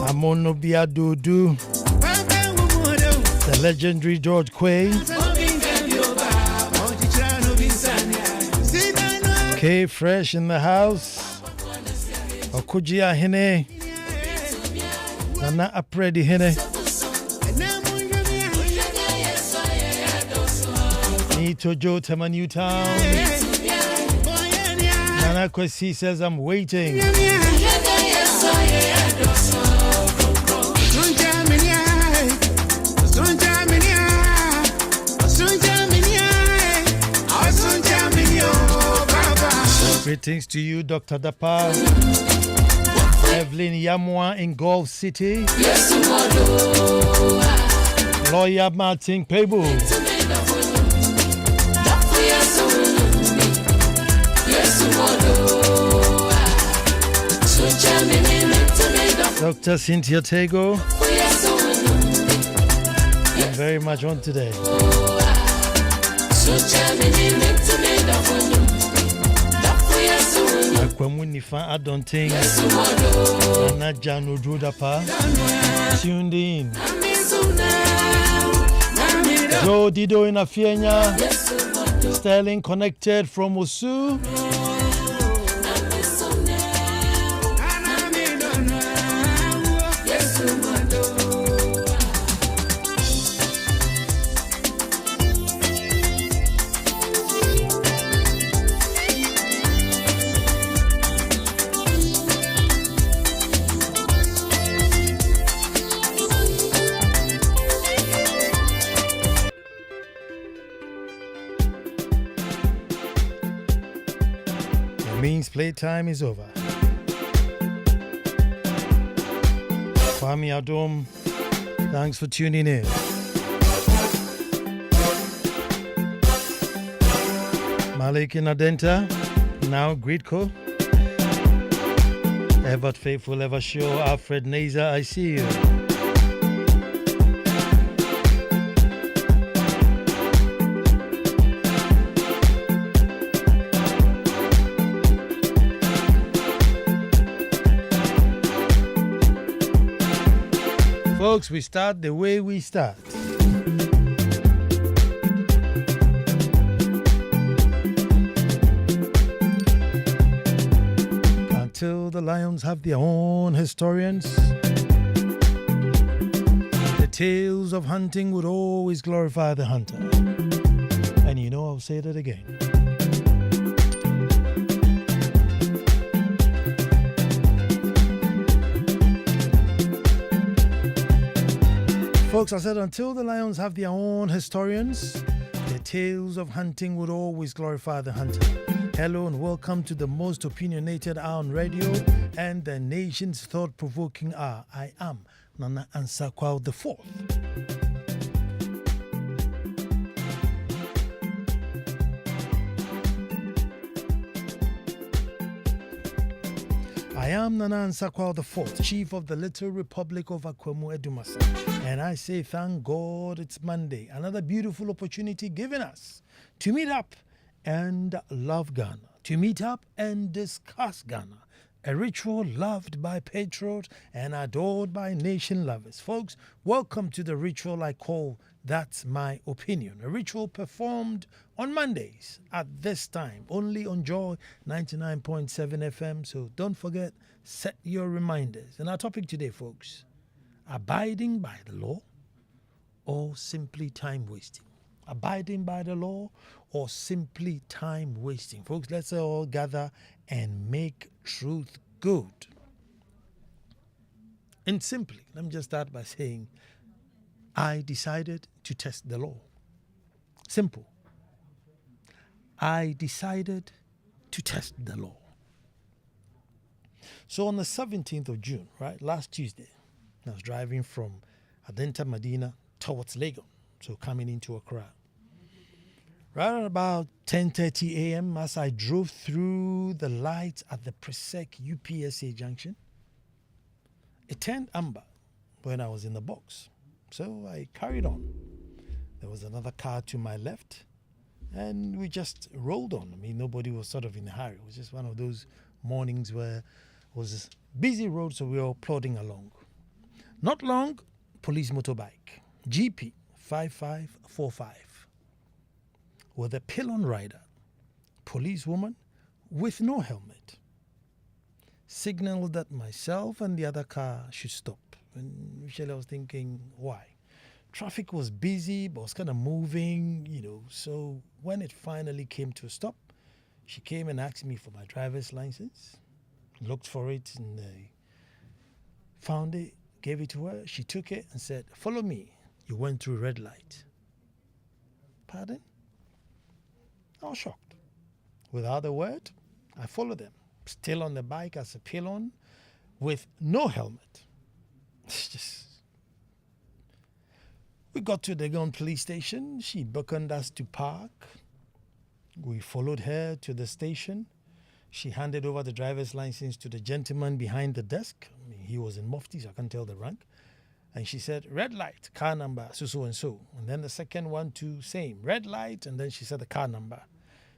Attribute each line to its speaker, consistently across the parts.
Speaker 1: Amono Biadudu, the legendary George Quay, K Fresh in the house, Okujia Hine, Nana Apredi Hine, Nito Joe Tema Newtown, Nana Kwesi says I'm waiting. Greetings to you, Dr. Dapa, Evelyn Yamwa in Gulf City, Lawyer Martin Pebu, Dr. Cynthia Tego. I'm very much on today. Akwamunifa Adonting, Nana Jano Drudapa, tuned in. Joe Dido in Afienya, Sterling connected from Osu. Means playtime is over. Kwame Adom, thanks for tuning in. Malik in Adenta, now Gridco. Ever faithful, ever sure. Alfred Nazer, I see you. Folks, we start the way we start. Until the lions have their own historians, the tales of hunting would always glorify the hunter. And you know, I'll say that again. Folks, I said until the lions have their own historians, the tales of hunting would always glorify the hunter. Hello and welcome to the most opinionated hour on radio and the nation's thought-provoking hour. I am Nana Ansah Kwao IV. I am Nana Ansah Kwao IV, Chief of the Little Republic of Akwemu Edumasa. And I say thank God it's Monday. Another beautiful opportunity given us to meet up and love Ghana. To meet up and discuss Ghana. A ritual loved by patriots and adored by nation lovers. Folks, welcome to the ritual I call That's My Opinion. A ritual performed on Mondays at this time, only on Joy 99.7 FM. So don't forget, set your reminders. And our topic today, folks, abiding by the law or simply time wasting? Abiding by the law or simply time wasting? Folks, let's all gather and make truth good. And simply, let me just start by saying, I decided to test the law. Simple. I decided to test the law. So on the 17th of June, right, last Tuesday, I was driving from Adenta Medina towards Lagos, so coming into Accra. Right at about 10:30 a.m., as I drove through the lights at the Presec UPSA junction, it turned amber when I was in the box. So I carried on. There was another car to my left, and we just rolled on. I mean, nobody was sort of in a hurry. It was just one of those mornings where It was a busy road, so we were plodding along. Not long, police motorbike, GP 5545, with a pylon rider, policewoman with no helmet, signaled that myself and the other car should stop. And initially I was thinking, why? Traffic was busy, but was kind of moving, So when it finally came to a stop, she came and asked me for my driver's license, looked for it, and found it, gave it to her. She took it and said, "Follow me. You went through red light." Pardon? I was shocked. Without a word, I followed them, still on the bike as a pylon, with no helmet. We got to the Legon police station. She beckoned us to park. We followed her to the station. She handed over the driver's license to the gentleman behind the desk. He was in mufti, so I can't tell the rank. And she said, "Red light, car number, so and so." And then the second one too, same, red light, and then she said the car number.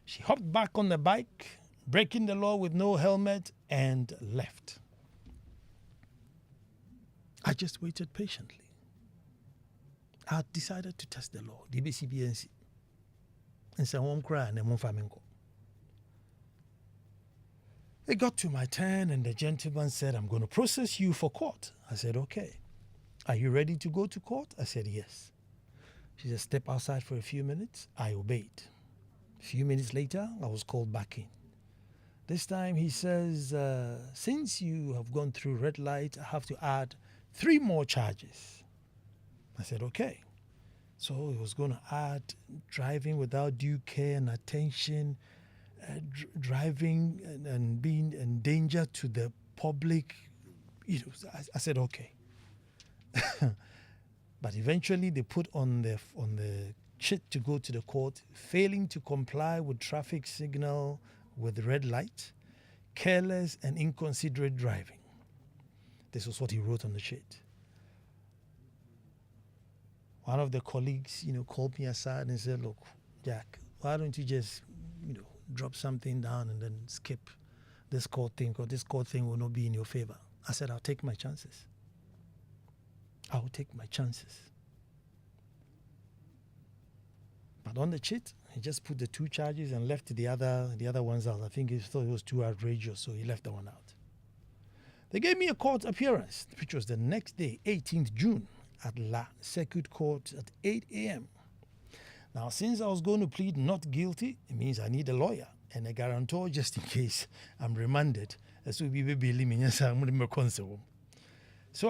Speaker 1: She hopped back on the bike, breaking the law with no helmet, and left. I just waited patiently. I decided to test the law, the BCBNC. And so I'm crying and I'm. It got to my turn and the gentleman said, "I'm going to process you for court." I said, "Okay. Are you ready to go to court?" I said, "Yes." She said, "Step outside for a few minutes." I obeyed. A few minutes later, I was called back in. This time he says, "Since you have gone through red light, I have to add 3 more charges." I said, "Okay." So he was going to add driving without due care and attention, driving and being in danger to the public. I said, "Okay." But eventually they put on the sheet to go to the court, failing to comply with traffic signal with red light, careless and inconsiderate driving. This was what he wrote on the sheet. One of the colleagues, called me aside and said, "Look, Jack, why don't you just, drop something down and then skip this court thing, because this court thing will not be in your favor." I said, "I'll take my chances. I'll take my chances." But on the cheat, he just put the 2 charges and left the other ones out. I think he thought it was too outrageous, so he left the one out. They gave me a court appearance, which was the next day, 18th June, at La Circuit Court at 8 a.m. Now, since I was going to plead not guilty, it means I need a lawyer and a guarantor just in case I'm remanded. So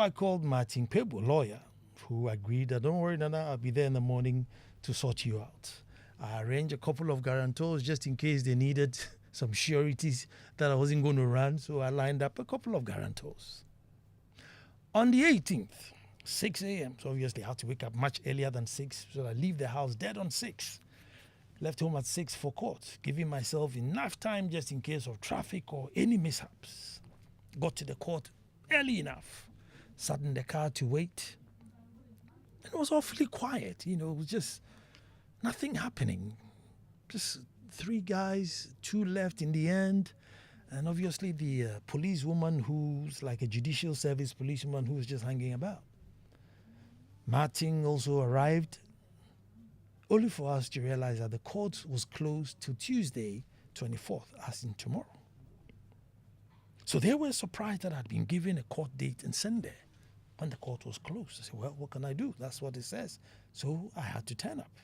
Speaker 1: I called Martin Pebo, lawyer, who agreed that, "Don't worry, Nana, I'll be there in the morning to sort you out." I arranged a couple of guarantors just in case they needed some sureties that I wasn't going to run, so I lined up a couple of guarantors. On the 18th, 6 a.m., so obviously I had to wake up much earlier than 6, so I leave the house dead on 6. Left home at 6 for court, giving myself enough time just in case of traffic or any mishaps. Got to the court early enough, sat in the car to wait. And it was awfully quiet, it was just nothing happening. Just 3 guys, 2 left in the end. And obviously the policewoman who's like a judicial service policewoman who was just hanging about. Martin also arrived, only for us to realize that the court was closed till Tuesday, 24th, as in tomorrow. So they were surprised that I'd been given a court date and sent there when the court was closed. I said, "Well, what can I do? That's what it says." So I had to turn up.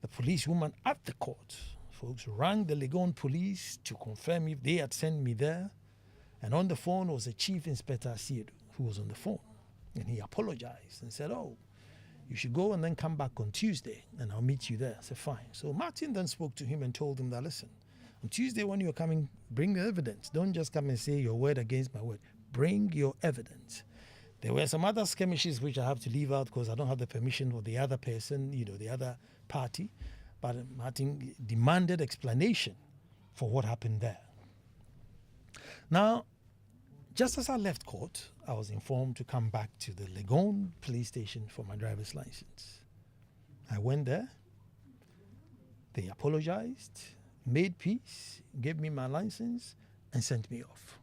Speaker 1: The policewoman at the court, folks, rang the Legon police to confirm if they had sent me there. And on the phone was the Chief Inspector Asiedu, who was on the phone. And he apologized and said, "Oh, you should go and then come back on Tuesday and I'll meet you there." I said, "Fine." So Martin then spoke to him and told him that, "Listen, on Tuesday when you're coming, bring the evidence. Don't just come and say your word against my word. Bring your evidence." There were some other skirmishes which I have to leave out because I don't have the permission of the other person, the other party. But Martin demanded explanation for what happened there. Now, just as I left court, I was informed to come back to the Legon police station for my driver's license. I went there. They apologized, made peace, gave me my license, and sent me off.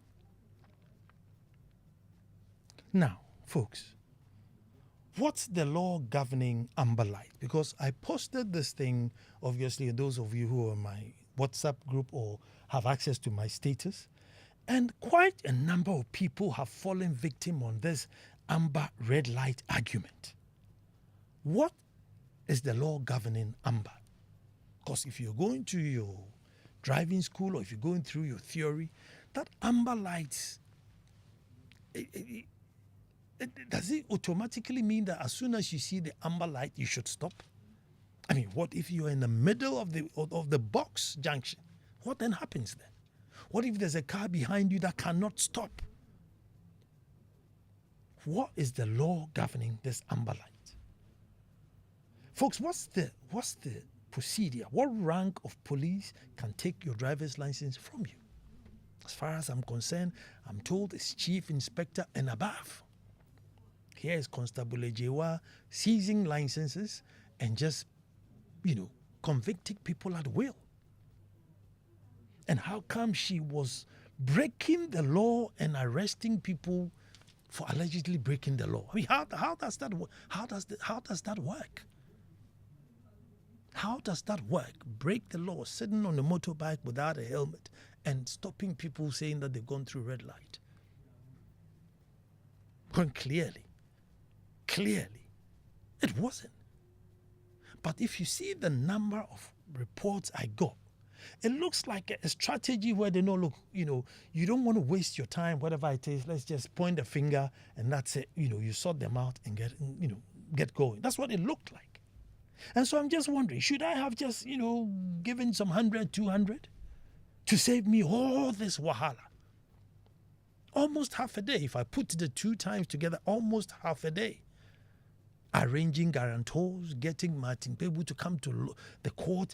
Speaker 1: Now, folks, what's the law governing amber light? Because I posted this thing, obviously, those of you who are in my WhatsApp group or have access to my status, and quite a number of people have fallen victim on this amber red light argument. What is the law governing amber? Because if you're going to your driving school or if you're going through your theory, that amber lights, does it automatically mean that as soon as you see the amber light, you should stop? I mean, what if you're in the middle of the box junction? What then happens then? What if there's a car behind you that cannot stop? What is the law governing this amber light? Folks, what's the procedure? What rank of police can take your driver's license from you? As far as I'm concerned, I'm told it's chief inspector and above. Here is Constable Ejewa seizing licenses and just, convicting people at will. And how come she was breaking the law and arresting people for allegedly breaking the law? I mean, how does that work? How does that work? How does that work? Break the law, sitting on a motorbike without a helmet and stopping people saying that they've gone through red light. When clearly, it wasn't. But if you see the number of reports I got, it looks like a strategy where they know, look, you don't want to waste your time, whatever it is. Let's just point a finger and that's it. You sort them out and get going. That's what it looked like. And so I'm just wondering, should I have just, given some 100, 200 to save me all this wahala? Almost half a day. If I put the two times together, almost half a day. Arranging guarantors, getting Martin Pebu to come to the court.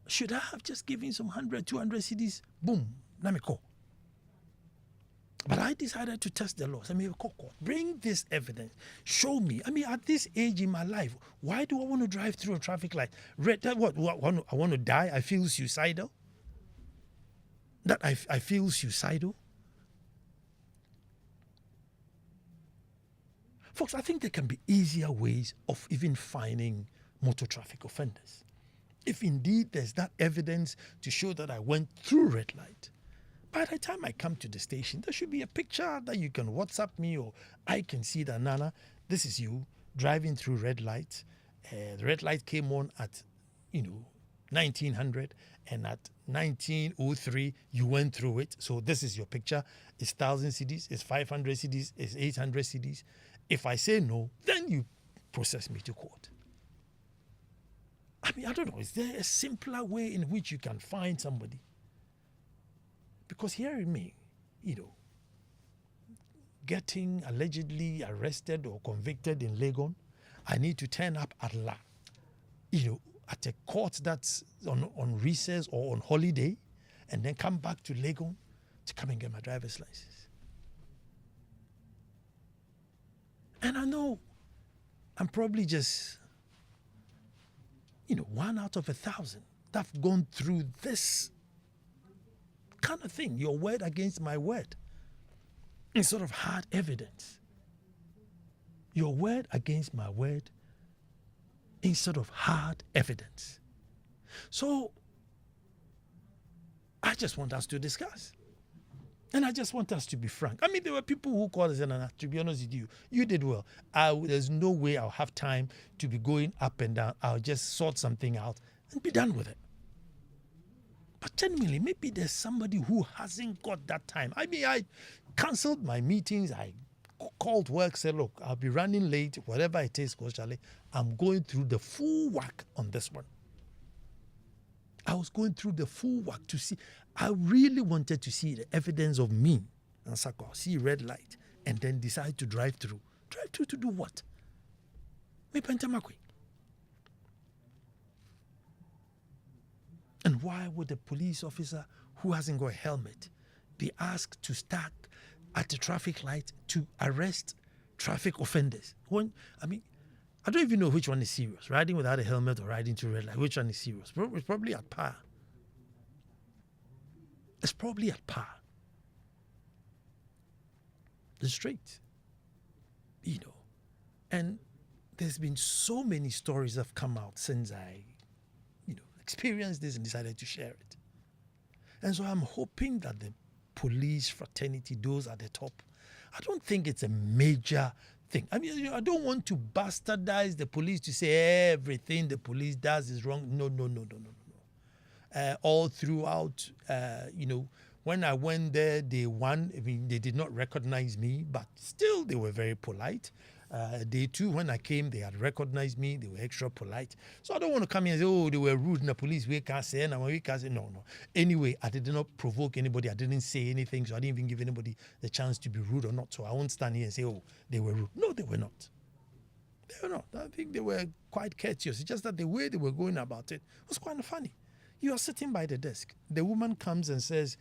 Speaker 1: Should I have just given some 100, 200 CDs? Boom, let me call. But I decided to test the laws. Bring this evidence. Show me. At this age in my life, why do I want to drive through a traffic light? Red, what? I want to die? I feel suicidal? That I feel suicidal? Folks, I think there can be easier ways of even finding motor traffic offenders. If indeed there's that evidence to show that I went through red light, by the time I come to the station, there should be a picture that you can WhatsApp me, or I can see that, Nana, this is you driving through red light. The red light came on at, 1900, and at 1903, you went through it. So this is your picture. It's 1,000 CDs, it's 500 CDs, it's 800 CDs. If I say no, then you process me to court. I don't know, is there a simpler way in which you can find somebody? Because hearing me, getting allegedly arrested or convicted in Legon, I need to turn up at at a court that's on recess or on holiday, and then come back to Legon to come and get my driver's license. And I know I'm probably just, one out of 1,000 that have gone through this kind of thing, your word against my word, in sort of hard evidence. Your word against my word in sort of hard evidence. So I just want us to discuss. And I just want us to be frank. There were people who called us and, to be honest with you, you did well. There's no way I'll have time to be going up and down. I'll just sort something out and be done with it. But genuinely, maybe there's somebody who hasn't got that time. I cancelled my meetings. I called work, said, look, I'll be running late, whatever it is, Coach Charlie. I'm going through the full whack on this one. I was going through the full whack to see. I really wanted to see the evidence of me, Ansah Kwao, see red light, and then decide to drive through. Drive through to do what? And why would a police officer who hasn't got a helmet be asked to start at the traffic light to arrest traffic offenders? I don't even know which one is serious, riding without a helmet or riding through red light. Which one is serious? It's probably at par. is probably at par. It's straight. And there's been so many stories that have come out since I, experienced this and decided to share it. And so I'm hoping that the police fraternity, those at the top, I don't think it's a major thing. I mean, I don't want to bastardize the police to say everything the police does is wrong. No. All throughout, when I went there, they did not recognize me, but still they were very polite. Day two, when I came, they had recognized me. They were extra polite. So I don't want to come here and say, oh, they were rude in the police. We can't say, no. Anyway, I did not provoke anybody. I didn't say anything, so I didn't even give anybody the chance to be rude or not. So I won't stand here and say, oh, they were rude. No, they were not. They were not. I think they were quite courteous. It's just that the way they were going about it was quite funny. You are sitting by the desk. The woman comes and says,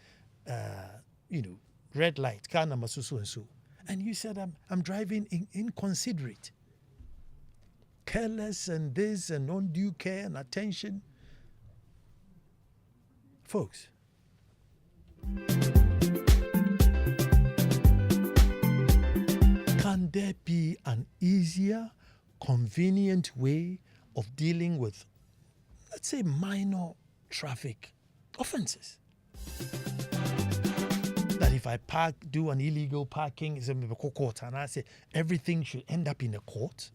Speaker 1: red light, car number so and so. And you said, I'm driving inconsiderate, careless and this and undue care and attention. Folks, can there be an easier, convenient way of dealing with, let's say, minor traffic offenses? That if I do an illegal parking, it's a court, and I say everything should end up in a court.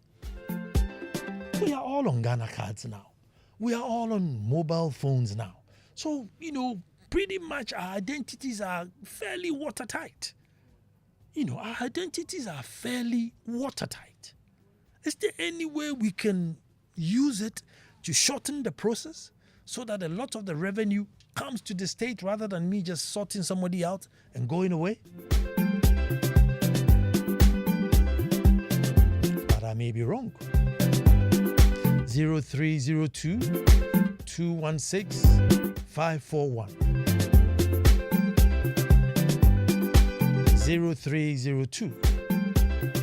Speaker 1: We are all on Ghana cards now. We are all on mobile phones now. So, pretty much our identities are fairly watertight. Our identities are fairly watertight. Is there any way we can use it to shorten the process so that a lot of the revenue comes to the state rather than me just sorting somebody out and going away? But I may be wrong. 0302 216 541. 0302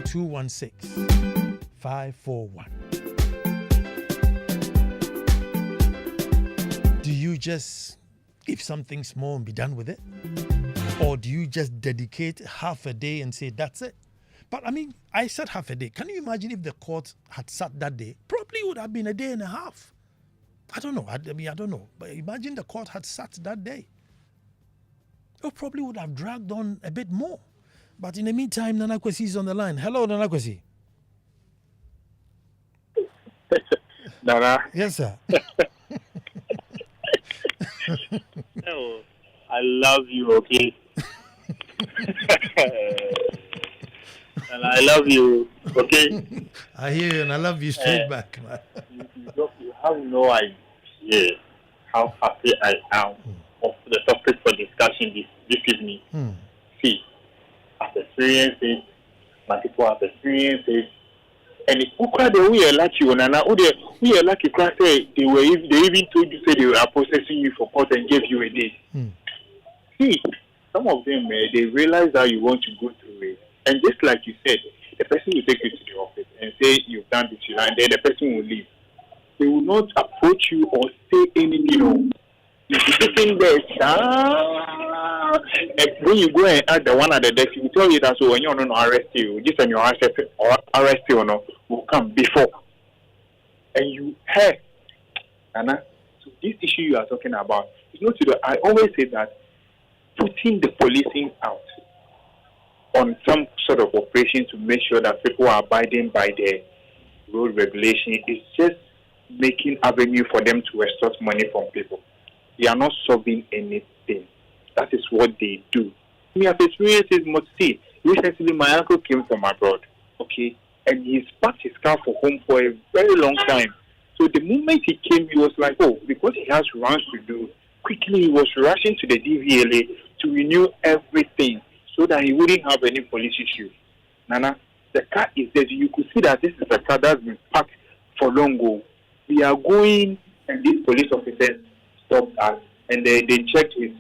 Speaker 1: 216 541. Do you just give something small and be done with it? Or do you just dedicate half a day and say, that's it? But I said half a day. Can you imagine if the court had sat that day? Probably would have been a day and a half. I don't know. I don't know. But imagine the court had sat that day. It probably would have dragged on a bit more. But in the meantime, Nana Kwesi is on the line. Hello, Nana Kwesi.
Speaker 2: Nana.
Speaker 1: Yes, sir.
Speaker 2: No, I love you, okay? And I love you, okay?
Speaker 1: I hear you and I love you straight back, man.
Speaker 2: You have no idea how happy I am of the topic for discussion this evening. See, I've experienced it, my people have experienced it, and it's the way you like you, Nana. We are lucky, they even told you say they were processing you for court and gave you a date. See, some of them they realize how you want to go through it, and just like you said, the person will take you to the office and say you've done this, and then the person will leave. They will not approach you or say anything. You're sitting there, and when you go and ask the one at the desk, he will tell you that so when you're not arrest you, just when you're arrest you or no, will come before. And you have, Nana, so this issue you are talking about is not to the, I always say that putting the policing out on some sort of operation to make sure that people are abiding by the road regulation is just making avenue for them to extort money from people. They are not solving anything. That is what they do. We have experiences must see. Recently, my uncle came from abroad, okay, and he's parked his car for home for a very long time. So the moment he came, he was like, oh, because he has runs to do, quickly he was rushing to the DVLA to renew everything so that he wouldn't have any police issue. Nana, the car is there. You could see that this is a car that's been parked for long ago. We are going, and these police officers stopped us, and they checked his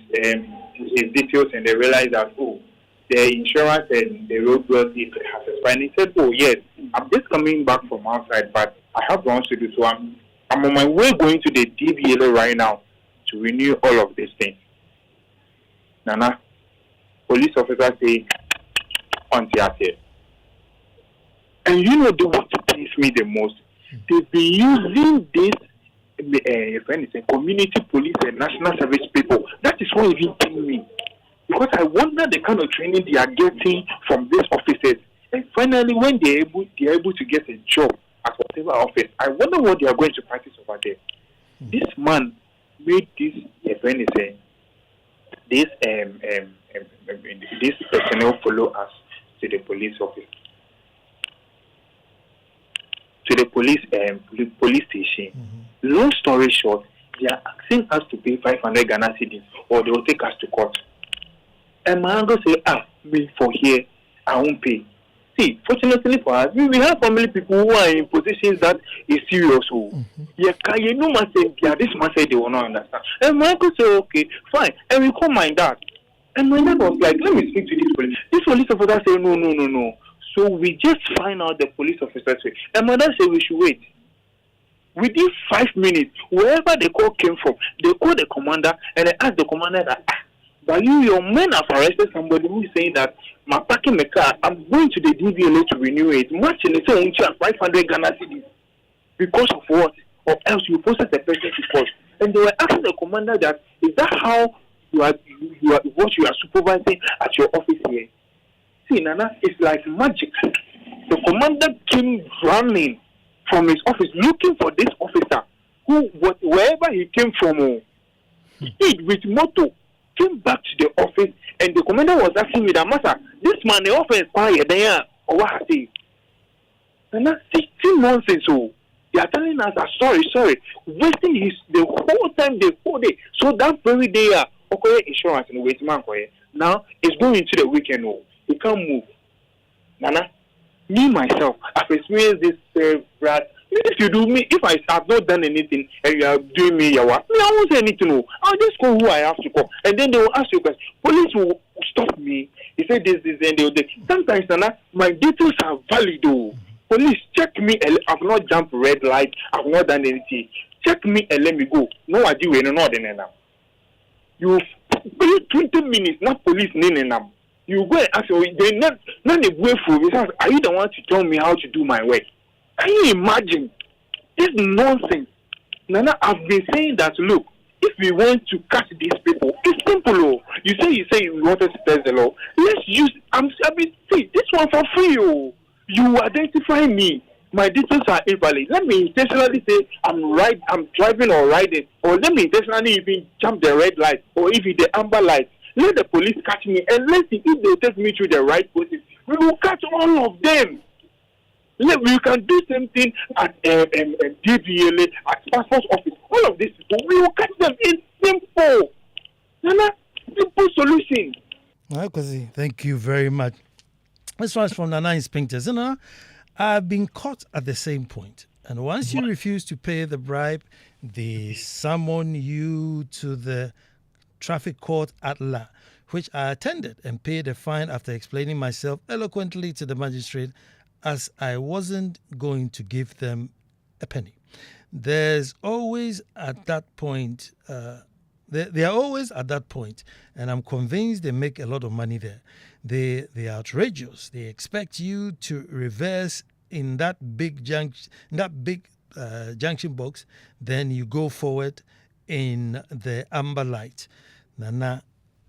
Speaker 2: details, and they realized that, oh, the insurance and the road royalty has expired. And he said, oh, yes, I'm just coming back from outside, but I have runs to do, so I'm on my way going to the DVLA right now to renew all of these things. Nana, police officer say, on the. And you know what pains me the most? They've been using this friend is a community police and national service people. That is what even pains me. Because I wonder the kind of training they are getting from these officers. And finally, when they're able to get a job at whatever office, I wonder what they are going to practice over there. This man made this friend is saying this personnel follow us to the police office. To the police station. Long story short, they are asking us to pay 500 Ghana cedis or they will take us to court. And my uncle say, me for here, I won't pay. See, fortunately for us, we have family people who are in positions that is serious. Yeah, you know, this man said they will not understand. And my uncle say, okay, fine. And we call my dad. And my dad was like, let me speak to this police. This police officer say, no. So we just find out the police officer say, and my dad say we should wait. Within 5 minutes, wherever the call came from, they call the commander and they ask the commander that, but your men have arrested somebody who is saying that my parking my car, I'm going to the DVLA to renew it. Much in its own 500 Ghana cedis. Because of what? Or else you process the person to court. And they were asking the commander that, is that how you are what you are supervising at your office here? See, Nana, it's like magic. The commander came running from his office looking for this officer who, wherever he came from, with moto, came back to the office, and the commander was asking me that, Master, this man, the office quiet there, or what I say? And that's 16 nonsense. So they are telling us that sorry, wasting the whole time, the whole day. So that very day, okay, insurance and wait man, now it's going into the weekend. He can't move. Nana, me myself, I've experienced this brat. If you do me, if I have not done anything and you are doing me your work, I won't say anything. I'll just call who I have to call. And then they will ask you questions. Police will stop me. He said this, and they will do. Sometimes, Nana, my details are valid. Police, check me. I've not jumped red light. I've not done anything. Check me and let me go. No idea we're not in now. You pay 20 minutes, not police in them. You go and ask them, they not the way for me. Are you the one to tell me how to do my work? Can you imagine? This nonsense. Nana, I've been saying that, look, if we want to catch these people, it's simple. You say you want us to test the law. Let's use, see, this one for free. You identify me. My details are invalid. Let me intentionally say I'm driving or riding, or let me intentionally even jump the red light, or if it's the amber light. Let the police catch me, and let's see if they take me through the right process. We will catch all of them. We can do something at DVLA, at passport office. All of these people, we will catch them. It's simple. Nana, simple solution.
Speaker 1: Thank you very much. This was from Nana Inspector. Nana, I've been caught at the same point. And once you refuse to pay the bribe, they summon you to the traffic court at La, which I attended and paid a fine after explaining myself eloquently to the magistrate as I wasn't going to give them a penny. There's always at that point, they are always at that point, and I'm convinced they make a lot of money there. They are outrageous. They expect you to reverse in that big junction box, then you go forward in the amber light. Nana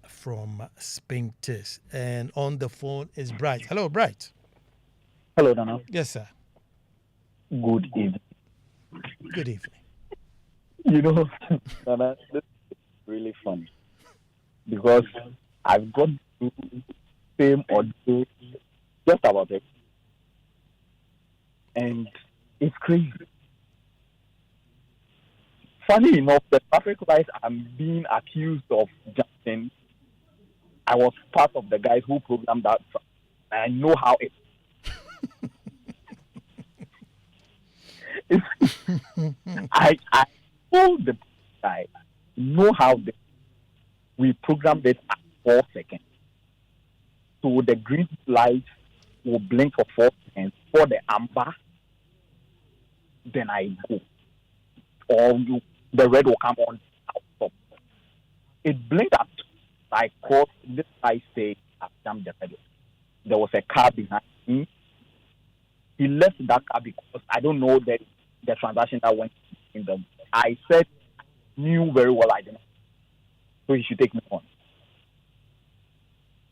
Speaker 1: from Spinkters. And on the phone is Bright. Hello, Bright.
Speaker 3: Hello, Nana.
Speaker 1: Yes, sir.
Speaker 3: Good evening.
Speaker 1: Good evening.
Speaker 3: You know, Nana, this is really fun because I've got to same audio just about it, and it's crazy. Funny enough, the traffic lights I'm being accused of jumping, I was part of the guys who programmed that. I know how it. I told the guy, know how we programmed it at 4 seconds. So the green light will blink for 4 seconds. For the amber, then I go. Or the red will come on. It blinked at I crossed this I stay at Dam the pedal. There was a car behind me. He left that car because I don't know the transaction that went in them. I said, knew very well I didn't. So he should take me on.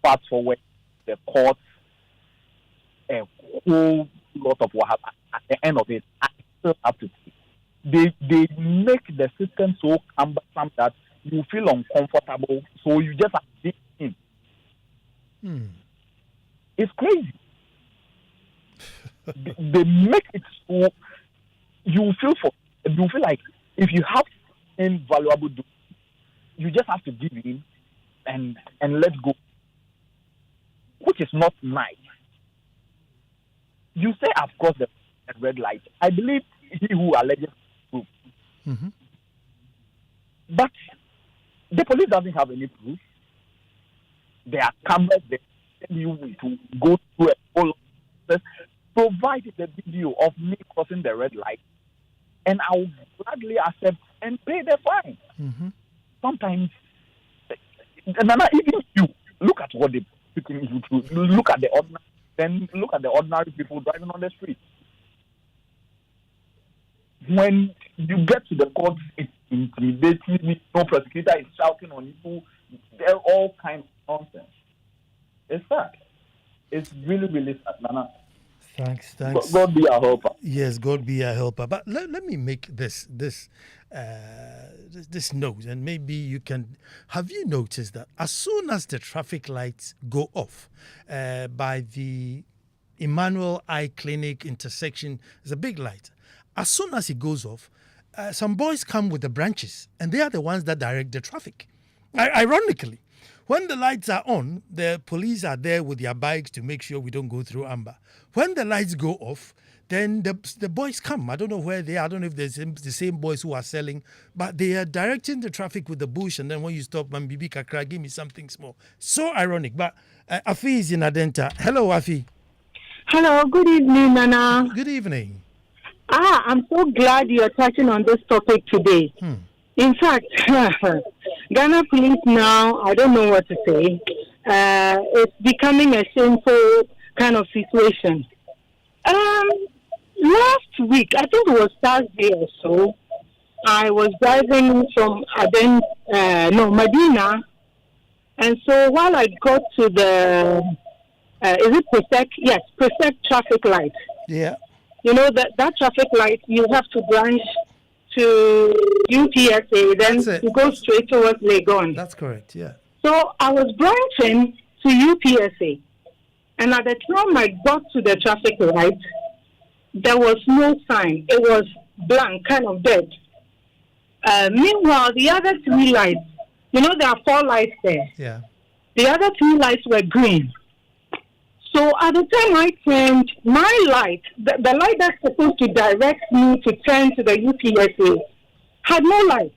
Speaker 3: Fast forward, the court, a whole lot of what happened. At the end of it, I still have to pay. They make the system so cumbersome that you feel uncomfortable, so you just have to dig in. It's crazy. They make it so you feel like if you have invaluable, you just have to give in and let go, which is not nice. You say, of course, the red light. I believe he who alleges proof, but the police doesn't have any proof. There are cameras. They tell you to go through a whole process. Provide the video of me crossing the red light, and I will gladly accept and pay the fine. Sometimes, Nana, even you look at what they putting you through. Look at the ordinary, then look at the ordinary people driving on the street. When you get to the court, it's intimidating. No prosecutor is shouting on you. They're all kinds of nonsense. It's sad. It's really, really sad, Nana.
Speaker 1: Thanks.
Speaker 3: God be our helper.
Speaker 1: Yes, God be our helper. But let me make this note, and maybe you can. Have you noticed that as soon as the traffic lights go off by the Emmanuel Eye Clinic intersection, there's a big light. As soon as it goes off, some boys come with the branches, and they are the ones that direct the traffic. Ironically, when the lights are on, the police are there with their bikes to make sure we don't go through amber. When the lights go off, then the boys come. I don't know where they are. I don't know if there's the same boys who are selling, but they are directing the traffic with the bush. And then when you stop, man, Bibi Kakra, give me something small. So ironic. But Afi is in Adenta. Hello, Afi.
Speaker 4: Hello, good evening, Nana.
Speaker 1: Good evening.
Speaker 4: I'm so glad you are touching on this topic today. In fact, Ghana police now, I don't know what to say. It's becoming a shameful kind of situation. Last week, I think it was Thursday or so, I was driving from Medina, and so while I got to the, is it Protect? Yes, Protect traffic light.
Speaker 1: Yeah.
Speaker 4: You know, that traffic light, you have to branch to UPSA, then you go straight towards Legon.
Speaker 1: That's correct, yeah.
Speaker 4: So I was branching to UPSA, and at the time I got to the traffic light, there was no sign. It was blank, kind of dead. Meanwhile, the other three lights, you know, there are 4 lights there.
Speaker 1: Yeah.
Speaker 4: The other 3 lights were green. So at the time I turned, my light, the light that's supposed to direct me to turn to the UPSA, had no light.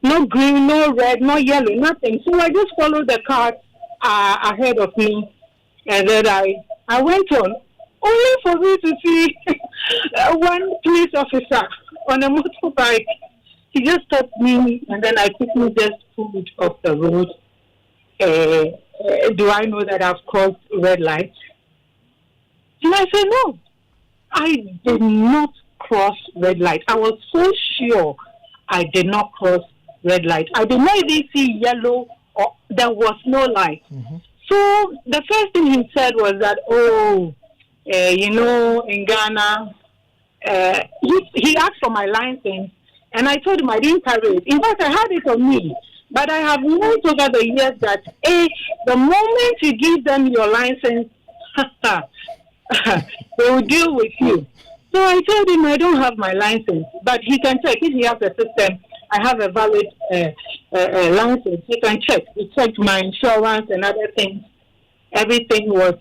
Speaker 4: No green, no red, no yellow, nothing. So I just followed the car ahead of me. And then I went on, only for me to see one police officer on a motorbike. He just stopped me, and then I quickly just pulled off the road. Do I know that I've crossed red light? And I said, no, I did not cross red light. I was so sure I did not cross red light. I did not even see yellow, or there was no light. So the first thing he said was that, you know, in Ghana, he asked for my license, and I told him I didn't carry it. In fact, I had it on me. But I have learned over the years that, the moment you give them your license, they will deal with you. So I told him I don't have my license, but he can check. If he has a system, I have a valid license. He can check. He checked my insurance and other things. Everything was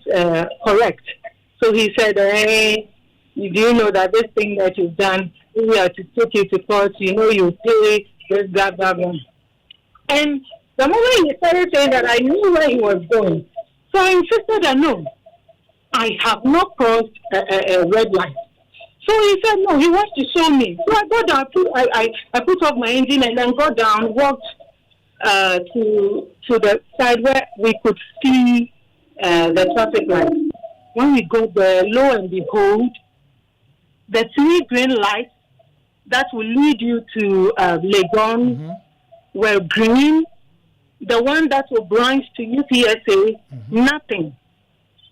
Speaker 4: correct. So he said, do you know that this thing that you've done, we have to take you to court, you know, you pay this, blah, blah, blah. And the moment he started saying that, I knew where he was going. So I insisted that no, I have not crossed a red light. So he said no, he wants to show me. So I got down, I put off my engine and then got down, walked to the side where we could see the traffic lights. When we go there, lo and behold, the 3 green lights that will lead you to Legon were green. The one that will branch to UTSA, nothing.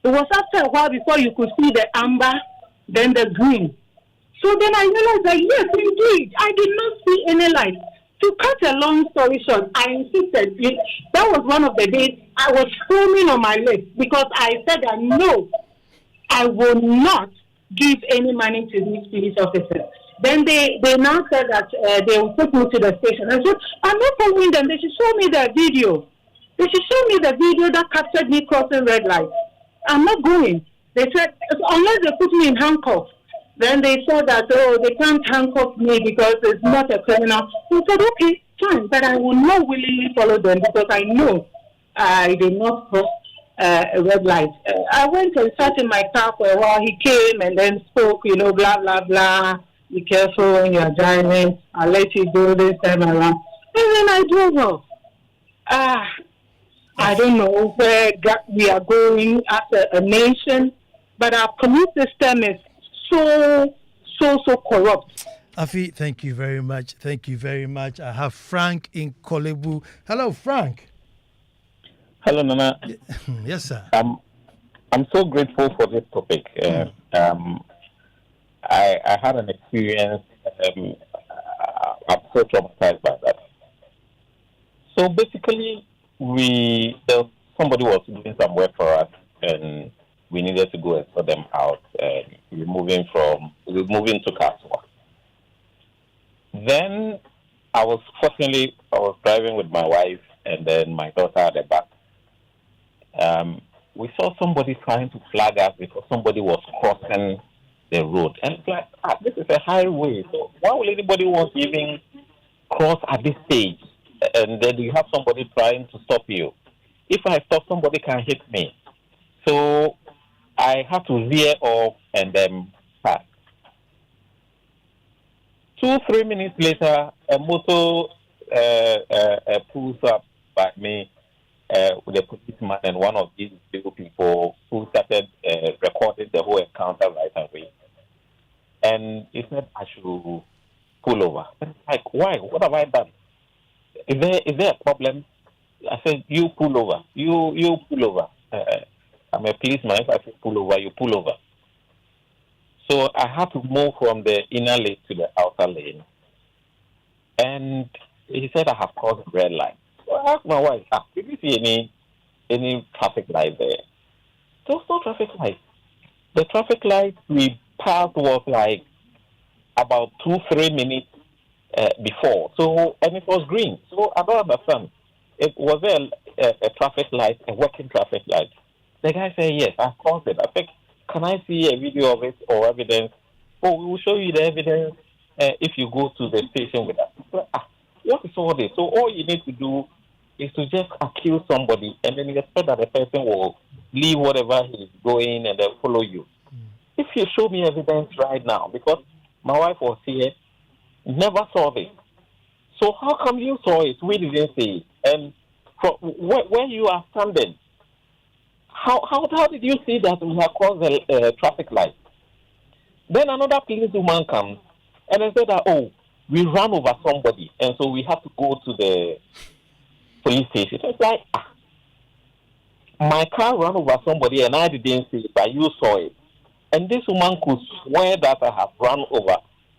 Speaker 4: It was after a while before you could see the amber, then the green. So then I realized that, yes, indeed, I did not see any light. To cut a long story short, I insisted. That was one of the days I was foaming on my lips because I said that no, I will not give any money to these police officers. Then they now said that they will take me to the station. I said, I'm not following them. They should show me the video. They should show me the video that captured me crossing red light. I'm not going. They said, unless they put me in handcuffs. Then they said that, oh, they can't handcuff me because it's not a criminal. I said, okay, fine, but I will not willingly follow them because I know I did not cross a red light. I went and sat in my car for a while. He came and then spoke, blah, blah, blah. Be careful when you're driving. I'll let you go this time around. And then I drove off. I don't know where we are going as a nation, but our police system is so corrupt.
Speaker 1: Afi, thank you very much. Thank you very much. I have Frank in Kolebu. Hello, Frank.
Speaker 5: Hello, Nana.
Speaker 1: Yes, sir.
Speaker 5: I'm so grateful for this topic. I had an experience. I'm so traumatized by that. So basically, somebody was doing some work for us, and we needed to go and sort them out. We're moving to Kaswa. Then I was driving with my wife and then my daughter at the back. We saw somebody trying to flag us because somebody was crossing the road. And it's like, this is a highway, so why would anybody want to even cross at this stage? And then you have somebody trying to stop you. If I stop, somebody can hit me. So I had to veer off and then pass. 2-3 minutes later, a motor pulls up by me with a policeman and one of these little people who started recording the whole encounter right away. And he said I should pull over. I'm like, why? What have I done? Is there a problem? I said, you pull over. You pull over. I'm a policeman. If I say pull over, you pull over. So I had to move from the inner lane to the outer lane. And he said I have crossed a red line. So I asked my wife, did you see any traffic light there? There was no traffic light. The traffic light we passed was like about 2-3 minutes before. So, and it was green. So I don't understand. It was a traffic light, a working traffic light. The guy said, yes, I crossed it. I think, can I see a video of it or evidence? Oh, we will show you the evidence if you go to the station with us. What is all this? So all you need to do is to just accuse somebody and then you expect that the person will leave whatever he's doing and then follow you. If you show me evidence right now, because my wife was here, never saw this. So how come you saw it? We didn't see it. And from where you are standing, how did you see that we have crossed the traffic light? Then another policewoman comes and they said that, oh, we ran over somebody and so we have to go to the police station. It's like, my car ran over somebody and I didn't see it, but you saw it. And this woman could swear that I have run over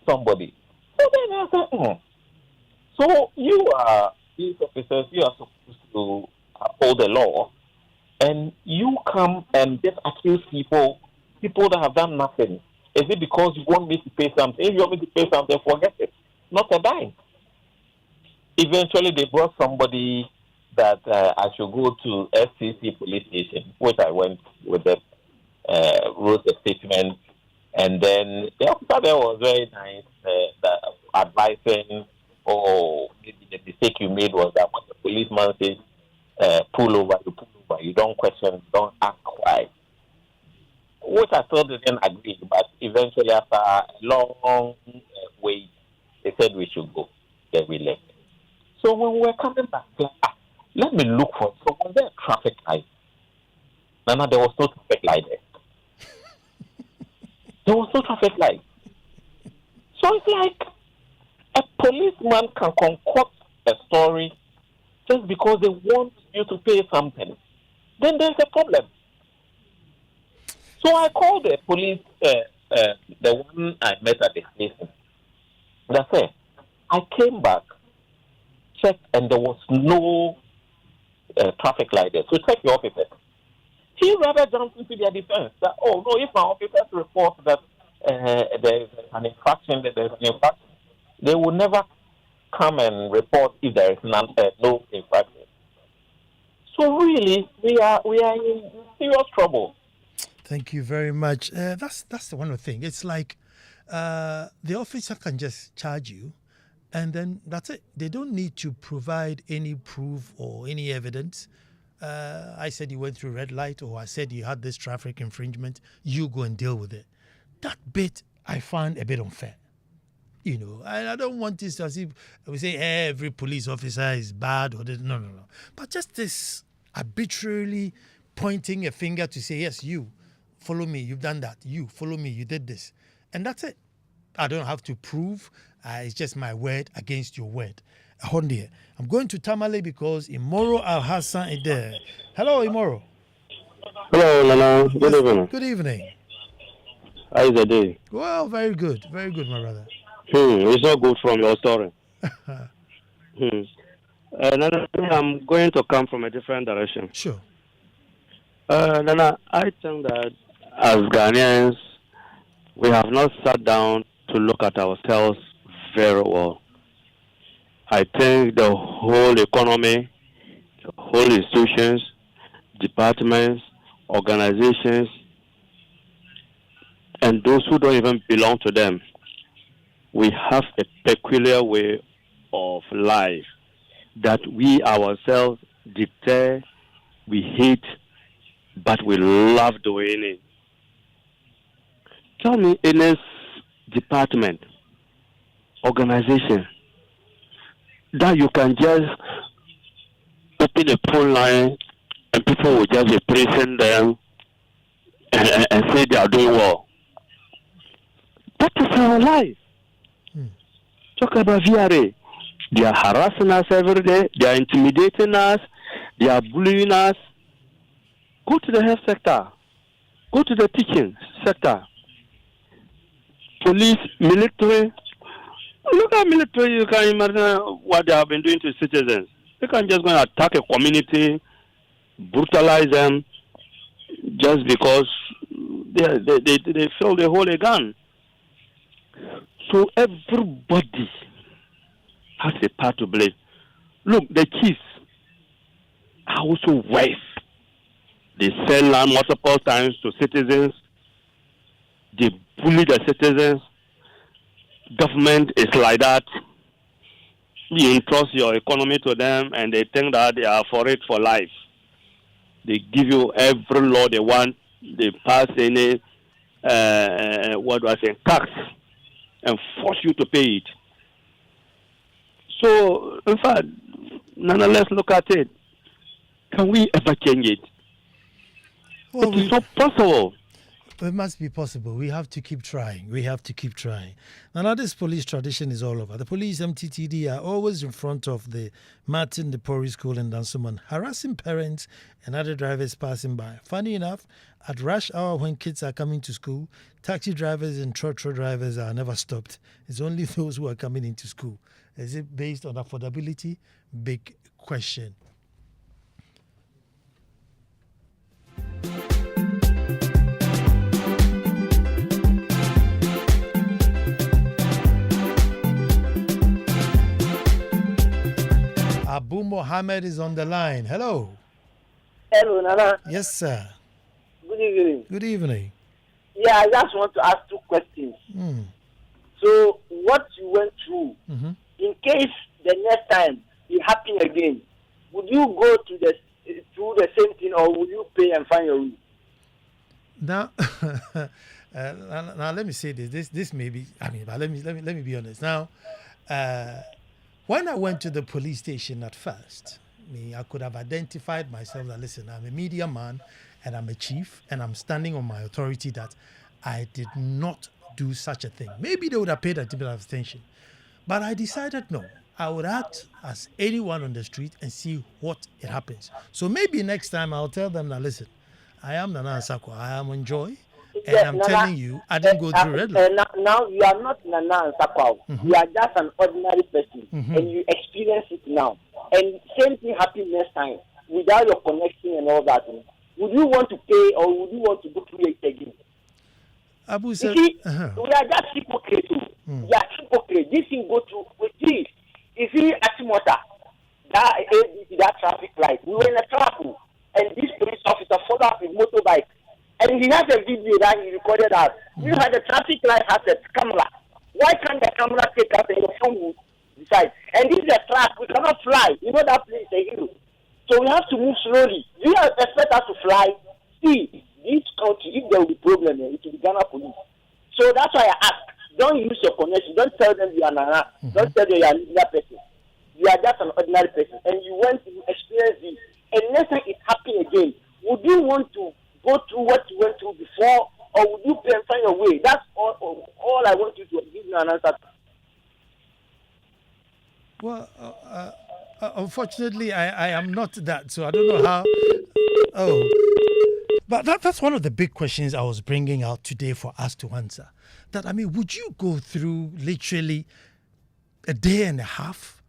Speaker 5: somebody. So then I said, so you are, these officers, you are supposed to uphold the law, and you come and just accuse people that have done nothing. Is it because you want me to pay something? If you want me to pay something, forget it. Not a dime. Eventually, they brought somebody that I should go to FCC police station, which I went with them, wrote a statement, and then the officer there was very nice, advising, the mistake you made was that when the policeman says, pull over, you don't question, you don't ask why. Which I still didn't agree, but eventually after a long wait, they said we should go. Then we left. So when we were coming back, like, let me look for. So was there a traffic light? No, there was no traffic light there. There was no traffic light. So it's like a policeman can concoct a story just because they want you to pay something. Then there's a problem. So I called the police, the one I met at the station. That's it. I came back, checked, and there was no traffic light there. So check your officer. He rather jumped into their defense that, oh no, if my officers report that there's an infraction, they will never come and report if there is no infraction. So really, we are in serious trouble.
Speaker 1: Thank you very much. That's the one thing. It's like the officer can just charge you, and then that's it. They don't need to provide any proof or any evidence. I said you went through red light, or I said you had this traffic infringement. You go and deal with it. That bit I find a bit unfair. You know, I don't want this as if we say every police officer is bad or no. But just this arbitrarily pointing a finger to say, yes, you follow me, you've done that. You follow me, you did this, and that's it. I don't have to prove. It's just my word against your word. Hondia. I'm going to Tamale because Imoro Al Hassan is there. Hello, Imoro.
Speaker 6: Hello, Nana. Good evening.
Speaker 1: Good evening.
Speaker 6: How is the day?
Speaker 1: Well, very good, my brother.
Speaker 6: It's not good from your story. Nana, I'm going to come from a different direction.
Speaker 1: Sure.
Speaker 6: Nana, I think that as Ghanaians, we have not sat down to look at ourselves very well. I think the whole economy, the whole institutions, departments, organizations, and those who don't even belong to them, we have a peculiar way of life that we ourselves dictate, we hate, but we love doing it. Tell me, in this department, organization, that you can just open a phone line and people will just be praising them and say they are doing well. That is our life. Talk about VRA. They are harassing us every day. They are intimidating us. They are bullying us. Go to the health sector. Go to the teaching sector. Police, military. Look at military. You can imagine what they have been doing to citizens. They can just go and attack a community, brutalize them, just because they feel they hold a gun. So everybody has a part to play. Look, the chiefs are also wise. They sell land multiple times to citizens. They bully the citizens. Government is like that. You entrust your economy to them and they think that they are for it for life. They give you every law they want. They pass any, tax and force you to pay it. So, in fact, Nana, let's look at it. Can we ever change it?
Speaker 1: Well,
Speaker 6: it is not possible.
Speaker 1: It must be possible. We have to keep trying. Now, this police tradition is all over. The police, MTTD, are always in front of the Martin the Pori School in Dansoman, harassing parents and other drivers passing by. Funny enough, at rush hour when kids are coming to school, taxi drivers and trotro drivers are never stopped. It's only those who are coming into school. Is it based on affordability? Big question. Abu Mohammed is on the line. Hello.
Speaker 7: Hello, Nana.
Speaker 1: Yes, sir.
Speaker 7: Good evening.
Speaker 1: Good evening.
Speaker 7: Yeah, I just want to ask two questions. So, what you went through, in case the next time it happens again, would you go to through the same thing, or would you pay and find your way?
Speaker 1: Now, now let me say this. This may be. But let me be honest. Now, When I went to the police station at first, I could have identified myself that, listen, I'm a media man and I'm a chief and I'm standing on my authority that I did not do such a thing. Maybe they would have paid a bit of attention. But I decided no. I would act as anyone on the street and see what it happens. So maybe next time I'll tell them that, listen, I am Nana Ansah Kwao. I am on Joy. And
Speaker 7: Yes,
Speaker 1: I'm
Speaker 7: Nana,
Speaker 1: telling you, I didn't go through red light.
Speaker 7: now you are not Nana Ansah Kwao. You are just an ordinary person, and you experience it now. And same thing happens next time without your connection and all that. Would you want to pay or would you want to go through it again?
Speaker 1: Abu
Speaker 7: You
Speaker 1: said,
Speaker 7: see, we are just hypocrites. We are hypocrites. This thing go through with this. You see, Atimota, that traffic light. We were in a traffic, and this police officer followed up his motorbike. And he has a video that he recorded us. You know, the traffic light has a camera. Why can't the camera take us and your phone will decide? And this is a track. We cannot fly. You know that place is a hill. So we have to move slowly. Do you expect us to fly? See, this country, if there will be problem, it will be Ghana police. So that's why I ask. Don't use your connection. Don't tell them you are Nana. Don't tell them you are a leader person. You are just an ordinary person. And you want to experience this. And next time it happens again, would you want to go through what you went through before, or would you find your way? That's all I want you to give me an answer.
Speaker 1: well, unfortunately, I am not that, so I don't know how. Oh, but that's one of the big questions I was bringing out today for us to answer. That, I mean, would you go through literally a day and a half,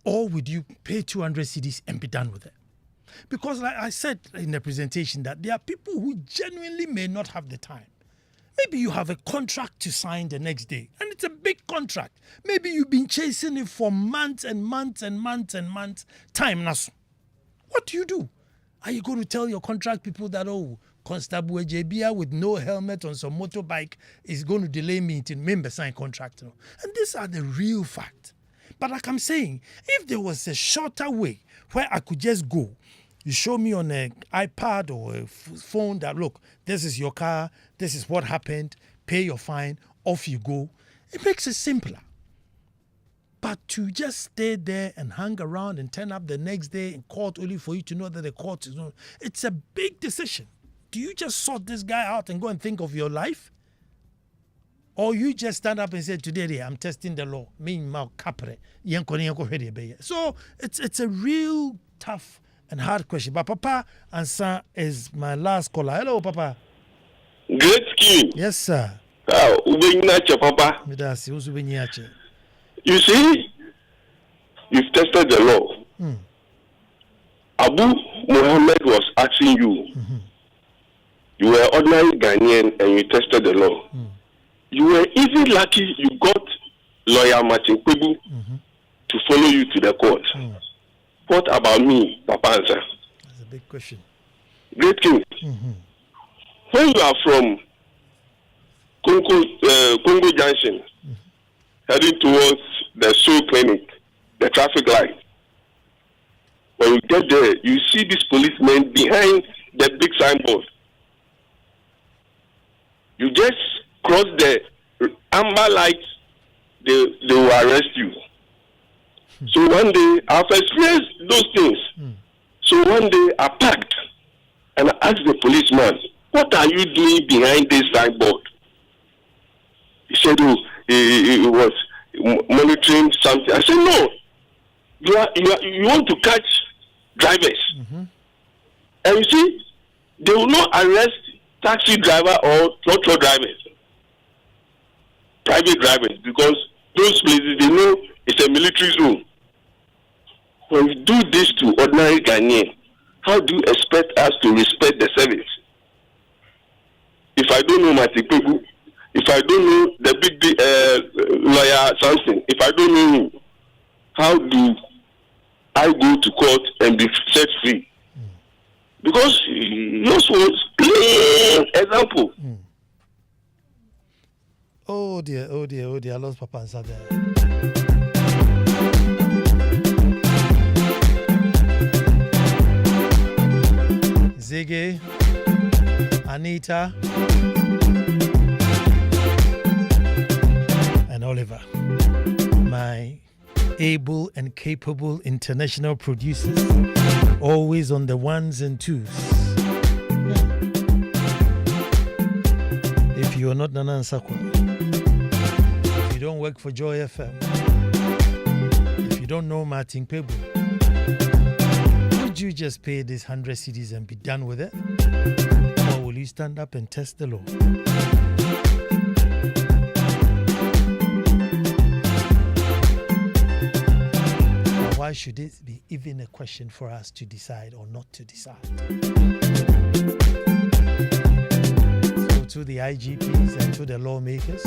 Speaker 1: or would you pay 200 cedis and be done with it? Because like I said in the presentation that there are people who genuinely may not have the time. Maybe you have a contract to sign the next day, and it's a big contract. Maybe you've been chasing it for months and months and months and months. Time now. What do you do? Are you going to tell your contract people that, oh, Constable Ejebia with no helmet on some motorbike is going to delay me to member sign contract? And these are the real facts. But like I'm saying, if there was a shorter way where I could just go, you show me on an iPad or a phone that, look, this is your car, this is what happened, pay your fine, off you go. It makes it simpler. But to just stay there and hang around and turn up the next day in court only for you to know that the court is not, it's a big decision. Do you just sort this guy out and go and think of your life? Or you just stand up and say, today I'm testing the law. So it's a real tough and hard question. But Papa Ansah is my last caller. Hello, Papa.
Speaker 8: Great scheme.
Speaker 1: Yes, sir.
Speaker 8: Papa. You see, you've tested the law. Abu Muhammad was asking you. You were ordinary Ghanaian and you tested the law. You were even lucky you got lawyer Martin Kwebu to follow you to the court. What about me, Papa Ansah?
Speaker 1: That's a big question.
Speaker 8: Great king. When you are from Congo Junction, heading towards the Soul Clinic, the traffic light, when you get there, you see these policemen behind the big signboard. You just cross the amber light, they will arrest you. So one day, I've experienced those things. So one day, I parked and I asked the policeman, what are you doing behind this signboard? He said, oh, he was monitoring something. I said, no, you want to catch drivers. And you see, they will not arrest taxi driver or truck drivers, private drivers, because those places, they know it's a military zone. When we do this to ordinary Ghanaian, how do you expect us to respect the service? If I don't know Matipebu, if I don't know the big lawyer Samson, if I don't know him, how do I go to court and be set free? Because yours was clear example.
Speaker 1: Oh dear, I lost Papa Ansah there. Ziggy, Anita, and Oliver, my able and capable international producers, always on the ones and twos. If you're not Nana Ansah Kwao, if you don't work for Joy FM, if you don't know Martin Pebu, would you just pay this 100 cedis and be done with it? Or will you stand up and test the law? Why should it be even a question for us to decide or not to decide? So to the IGPs and to the lawmakers,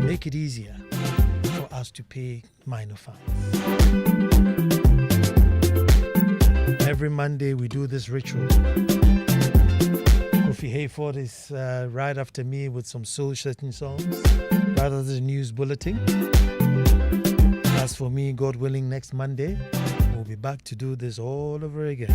Speaker 1: make it easier for us to pay minor fines. Every Monday we do this ritual. Kofi Hayford is right after me with some soul-setting songs, right after the news bulletin. As for me, God willing, next Monday, we'll be back to do this all over again.